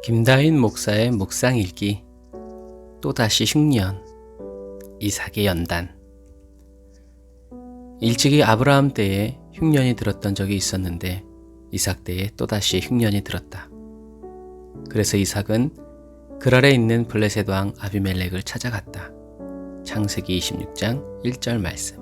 김다윈 목사의 묵상일기. 또다시 흉년. 이삭의 연단. 일찍이 아브라함 때에 흉년이 들었던 적이 있었는데 이삭 때에 또다시 흉년이 들었다. 그래서 이삭은 그랄에 있는 블레셋 왕 아비멜렉을 찾아갔다. 창세기 26장 1절 말씀.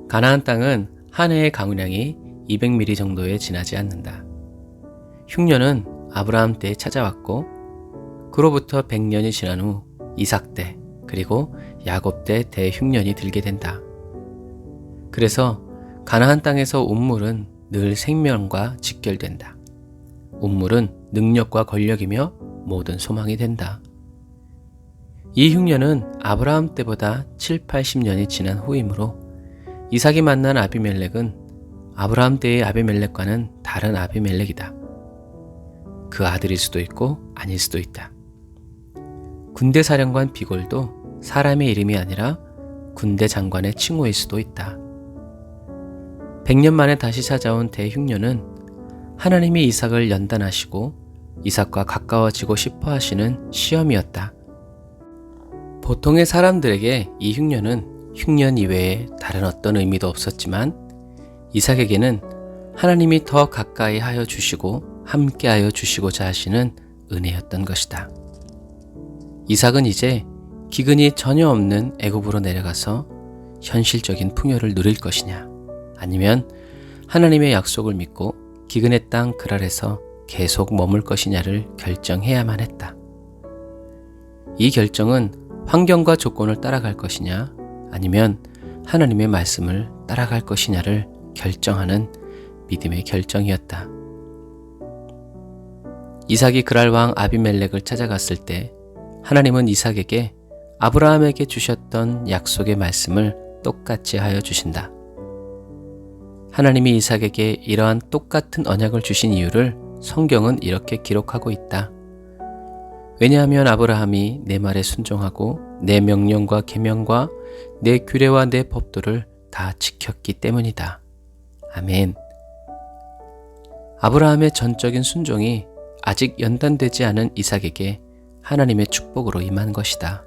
가나안 땅은 한 해의 강우량이 200mm 정도에 지나지 않는다. 흉년은 아브라함 때에 찾아왔고 그로부터 100년이 지난 후 이삭 때 그리고 야곱 때 대흉년이 들게 된다. 그래서 가나안 땅에서 운물은 늘 생명과 직결된다. 운물은 능력과 권력이며 모든 소망이 된다. 이 흉년은 아브라함 때보다 7, 80년이 지난 후이므로 이삭이 만난 아비멜렉은 아브라함 때의 아비멜렉과는 다른 아비멜렉이다. 그 아들일 수도 있고 아닐 수도 있다. 군대 사령관 비골도 사람의 이름이 아니라 군대 장관의 칭호일 수도 있다. 100년 만에 다시 찾아온 대흉년은 하나님이 이삭을 연단하시고 이삭과 가까워지고 싶어 하시는 시험이었다. 보통의 사람들에게 이 흉년은 흉년 이외에 다른 어떤 의미도 없었지만 이삭에게는 하나님이 더 가까이 하여 주시고 함께하여 주시고자 하시는 은혜였던 것이다. 이삭은 이제 기근이 전혀 없는 애굽으로 내려가서 현실적인 풍요를 누릴 것이냐, 아니면 하나님의 약속을 믿고 기근의 땅 그랄에서 계속 머물 것이냐를 결정해야만 했다. 이 결정은 환경과 조건을 따라갈 것이냐, 아니면 하나님의 말씀을 따라갈 것이냐를 결정하는 믿음의 결정이었다. 이삭이 그랄 왕 아비멜렉을 찾아갔을 때 하나님은 이삭에게 아브라함에게 주셨던 약속의 말씀을 똑같이 하여 주신다. 하나님이 이삭에게 이러한 똑같은 언약을 주신 이유를 성경은 이렇게 기록하고 있다. 왜냐하면 아브라함이 내 말에 순종하고 내 명령과 계명과 내 규례와 내 법도를 다 지켰기 때문이다. 아멘. 아브라함의 전적인 순종이 아직 연단되지 않은 이삭에게 하나님의 축복으로 임한 것이다.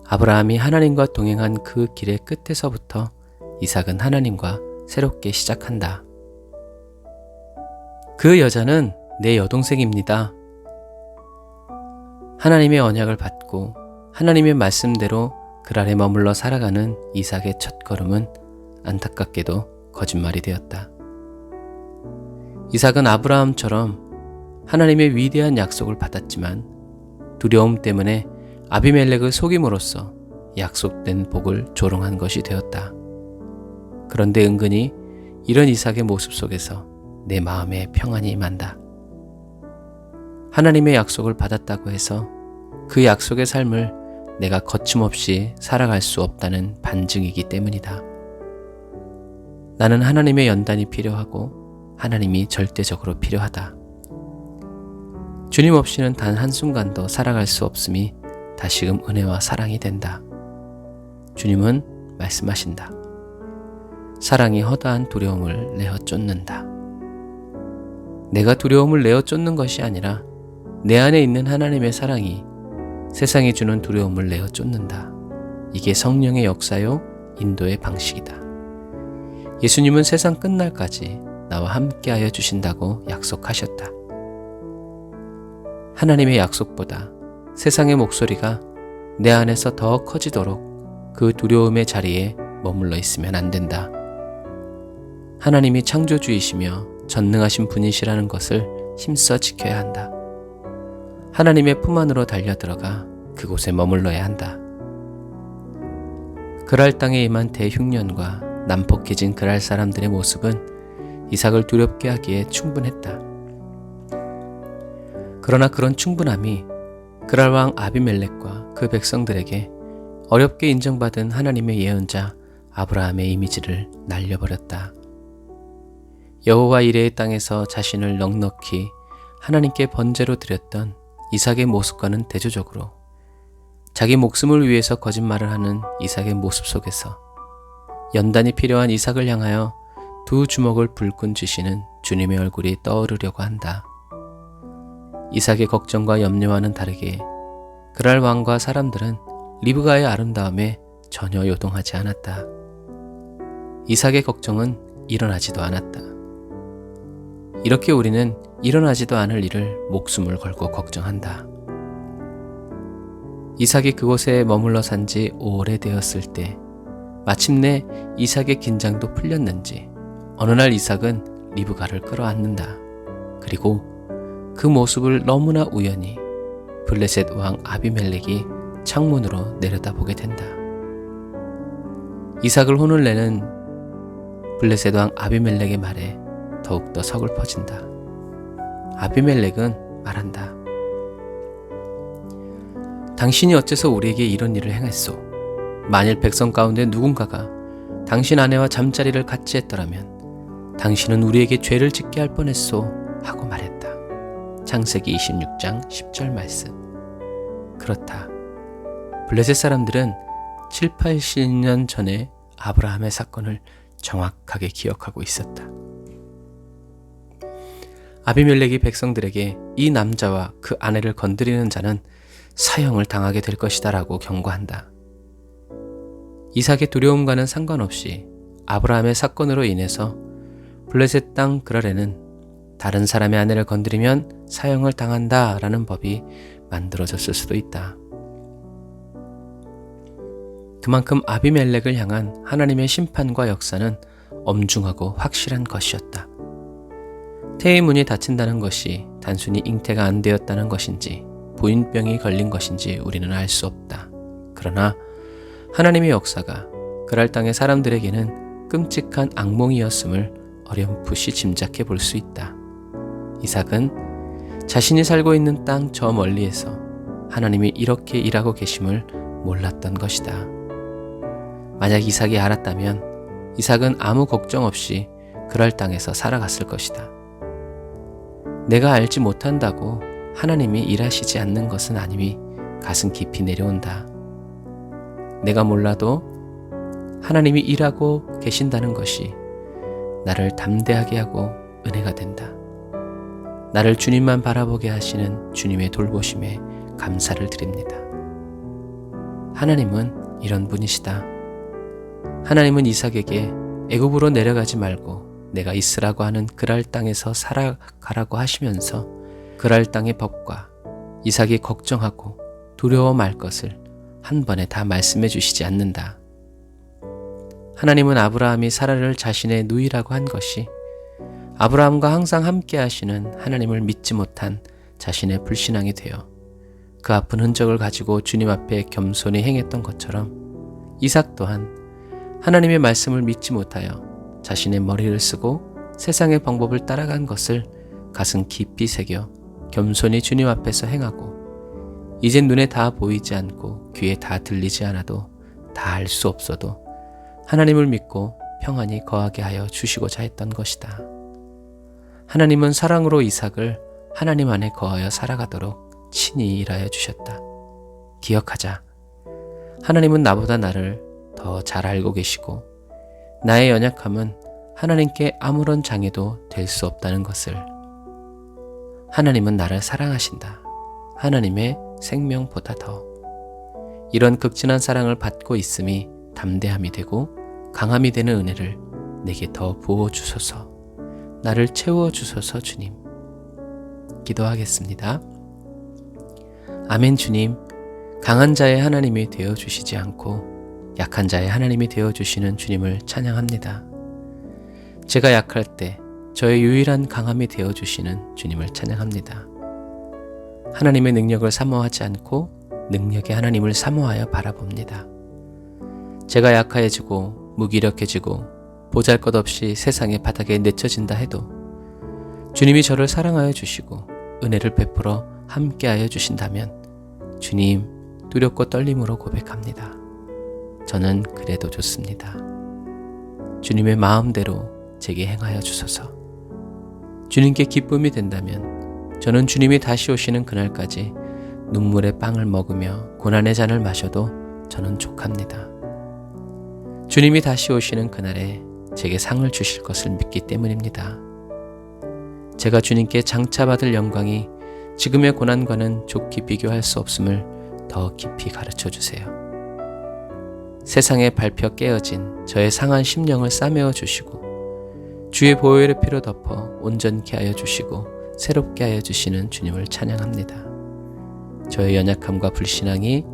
아브라함이 하나님과 동행한 그 길의 끝에서부터 이삭은 하나님과 새롭게 시작한다. 그 여자는 내 여동생입니다. 하나님의 언약을 받고 하나님의 말씀대로 그랄에 머물러 살아가는 이삭의 첫걸음은 안타깝게도 거짓말이 되었다. 이삭은 아브라함처럼 하나님의 위대한 약속을 받았지만 두려움 때문에 아비멜렉을 속임으로써 약속된 복을 조롱한 것이 되었다. 그런데 은근히 이런 이삭의 모습 속에서 내 마음에 평안이 임한다. 하나님의 약속을 받았다고 해서 그 약속의 삶을 내가 거침없이 살아갈 수 없다는 반증이기 때문이다. 나는 하나님의 연단이 필요하고 하나님이 절대적으로 필요하다. 주님 없이는 단 한순간도 살아갈 수 없음이 다시금 은혜와 사랑이 된다. 주님은 말씀하신다. 사랑이 허다한 두려움을 내어 쫓는다. 내가 두려움을 내어 쫓는 것이 아니라 내 안에 있는 하나님의 사랑이 세상이 주는 두려움을 내어 쫓는다. 이게 성령의 역사요, 인도의 방식이다. 예수님은 세상 끝날까지 나와 함께하여 주신다고 약속하셨다. 하나님의 약속보다 세상의 목소리가 내 안에서 더 커지도록 그 두려움의 자리에 머물러 있으면 안 된다. 하나님이 창조주이시며 전능하신 분이시라는 것을 힘써 지켜야 한다. 하나님의 품 안으로 달려들어가 그곳에 머물러야 한다. 그랄 땅에 임한 대흉년과 난폭해진 그랄 사람들의 모습은 이삭을 두렵게 하기에 충분했다. 그러나 그런 충분함이 그랄 왕 아비멜렉과 그 백성들에게 어렵게 인정받은 하나님의 예언자 아브라함의 이미지를 날려버렸다. 여호와 이레의 땅에서 자신을 넉넉히 하나님께 번제로 드렸던 이삭의 모습과는 대조적으로 자기 목숨을 위해서 거짓말을 하는 이삭의 모습 속에서 연단이 필요한 이삭을 향하여 두 주먹을 불끈 쥐시는 주님의 얼굴이 떠오르려고 한다. 이삭의 걱정과 염려와는 다르게 그랄 왕과 사람들은 리브가의 아름다움에 전혀 요동하지 않았다. 이삭의 걱정은 일어나지도 않았다. 이렇게 우리는 일어나지도 않을 일을 목숨을 걸고 걱정한다. 이삭이 그곳에 머물러 산 지 오래되었을 때 마침내 이삭의 긴장도 풀렸는지 어느 날 이삭은 리브가를 끌어안는다. 그리고 그 모습을 너무나 우연히 블레셋 왕 아비멜렉이 창문으로 내려다보게 된다. 이삭을 혼을 내는 블레셋 왕 아비멜렉의 말에 더욱더 서글퍼진다. 아비멜렉은 말한다. 당신이 어째서 우리에게 이런 일을 행했소? 만일 백성 가운데 누군가가 당신 아내와 잠자리를 같이 했더라면 당신은 우리에게 죄를 짓게 할 뻔했소 하고 말했다. 창세기 26장 10절 말씀. 그렇다. 블레셋 사람들은 7, 80년 전에 아브라함의 사건을 정확하게 기억하고 있었다. 아비멜렉이 백성들에게 이 남자와 그 아내를 건드리는 자는 사형을 당하게 될 것이다 라고 경고한다. 이삭의 두려움과는 상관없이 아브라함의 사건으로 인해서 블레셋 땅 그랄에는 다른 사람의 아내를 건드리면 사형을 당한다 라는 법이 만들어졌을 수도 있다. 그만큼 아비멜렉을 향한 하나님의 심판과 역사는 엄중하고 확실한 것이었다. 태의 문이 닫힌다는 것이 단순히 잉태가 안 되었다는 것인지 부인병이 걸린 것인지 우리는 알 수 없다. 그러나 하나님의 역사가 그랄 땅의 사람들에게는 끔찍한 악몽이었음을 어렴풋이 짐작해 볼 수 있다. 이삭은 자신이 살고 있는 땅 저 멀리에서 하나님이 이렇게 일하고 계심을 몰랐던 것이다. 만약 이삭이 알았다면 이삭은 아무 걱정 없이 그랄 땅에서 살아갔을 것이다. 내가 알지 못한다고 하나님이 일하시지 않는 것은 아님이 가슴 깊이 내려온다. 내가 몰라도 하나님이 일하고 계신다는 것이 나를 담대하게 하고 은혜가 된다. 나를 주님만 바라보게 하시는 주님의 돌보심에 감사를 드립니다. 하나님은 이런 분이시다. 하나님은 이삭에게 애굽으로 내려가지 말고 내가 있으라고 하는 그랄 땅에서 살아가라고 하시면서 그랄 땅의 법과 이삭이 걱정하고 두려워 말 것을 한 번에 다 말씀해 주시지 않는다. 하나님은 아브라함이 사라를 자신의 누이라고 한 것이 아브라함과 항상 함께 하시는 하나님을 믿지 못한 자신의 불신앙이 되어 그 아픈 흔적을 가지고 주님 앞에 겸손히 행했던 것처럼 이삭 또한 하나님의 말씀을 믿지 못하여 자신의 머리를 쓰고 세상의 방법을 따라간 것을 가슴 깊이 새겨 겸손히 주님 앞에서 행하고 이젠 눈에 다 보이지 않고 귀에 다 들리지 않아도 다 알 수 없어도 하나님을 믿고 평안히 거하게 하여 주시고자 했던 것이다. 하나님은 사랑으로 이삭을 하나님 안에 거하여 살아가도록 친히 일하여 주셨다. 기억하자. 하나님은 나보다 나를 더 잘 알고 계시고 나의 연약함은 하나님께 아무런 장애도 될 수 없다는 것을. 하나님은 나를 사랑하신다. 하나님의 생명보다 더. 이런 극진한 사랑을 받고 있음이 담대함이 되고 강함이 되는 은혜를 내게 더 부어주소서. 나를 채워주소서 주님. 기도하겠습니다. 아멘. 주님, 강한 자의 하나님이 되어주시지 않고 약한 자의 하나님이 되어주시는 주님을 찬양합니다. 제가 약할 때 저의 유일한 강함이 되어주시는 주님을 찬양합니다. 하나님의 능력을 사모하지 않고 능력의 하나님을 사모하여 바라봅니다. 제가 약해지고 무기력해지고 보잘것없이 세상의 바닥에 내쳐진다 해도 주님이 저를 사랑하여 주시고 은혜를 베풀어 함께하여 주신다면 주님, 두렵고 떨림으로 고백합니다. 저는 그래도 좋습니다. 주님의 마음대로 제게 행하여 주소서. 주님께 기쁨이 된다면 저는 주님이 다시 오시는 그날까지 눈물의 빵을 먹으며 고난의 잔을 마셔도 저는 족합니다. 주님이 다시 오시는 그날에 제게 상을 주실 것을 믿기 때문입니다. 제가 주님께 장차받을 영광이 지금의 고난과는 좋게 비교할 수 없음을 더 깊이 가르쳐 주세요. 세상에 밟혀 깨어진 저의 상한 심령을 싸매어 주시고 주의 보혈의 피로 덮어 온전케 하여 주시고 새롭게 하여 주시는 주님을 찬양합니다. 저의 연약함과 불신앙이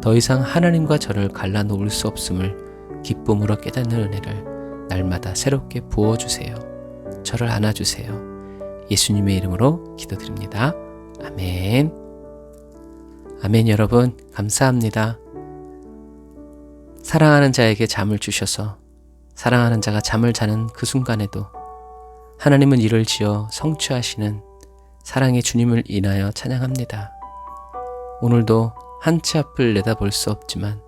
더 이상 하나님과 저를 갈라놓을 수 없음을 기쁨으로 깨닫는 은혜를 날마다 새롭게 부어주세요. 저를 안아주세요. 예수님의 이름으로 기도드립니다. 아멘. 아멘. 여러분 감사합니다. 사랑하는 자에게 잠을 주셔서 사랑하는 자가 잠을 자는 그 순간에도 하나님은 이를 지어 성취하시는 사랑의 주님을 인하여 찬양합니다. 오늘도 한 치 앞을 내다볼 수 없지만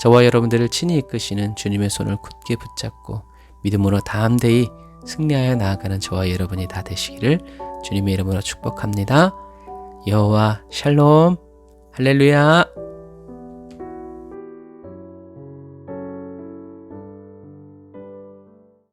저와 여러분들을 친히 이끄시는 주님의 손을 굳게 붙잡고 믿음으로 담대히 승리하여 나아가는 저와 여러분이 다 되시기를 주님의 이름으로 축복합니다. 여호와 샬롬. 할렐루야.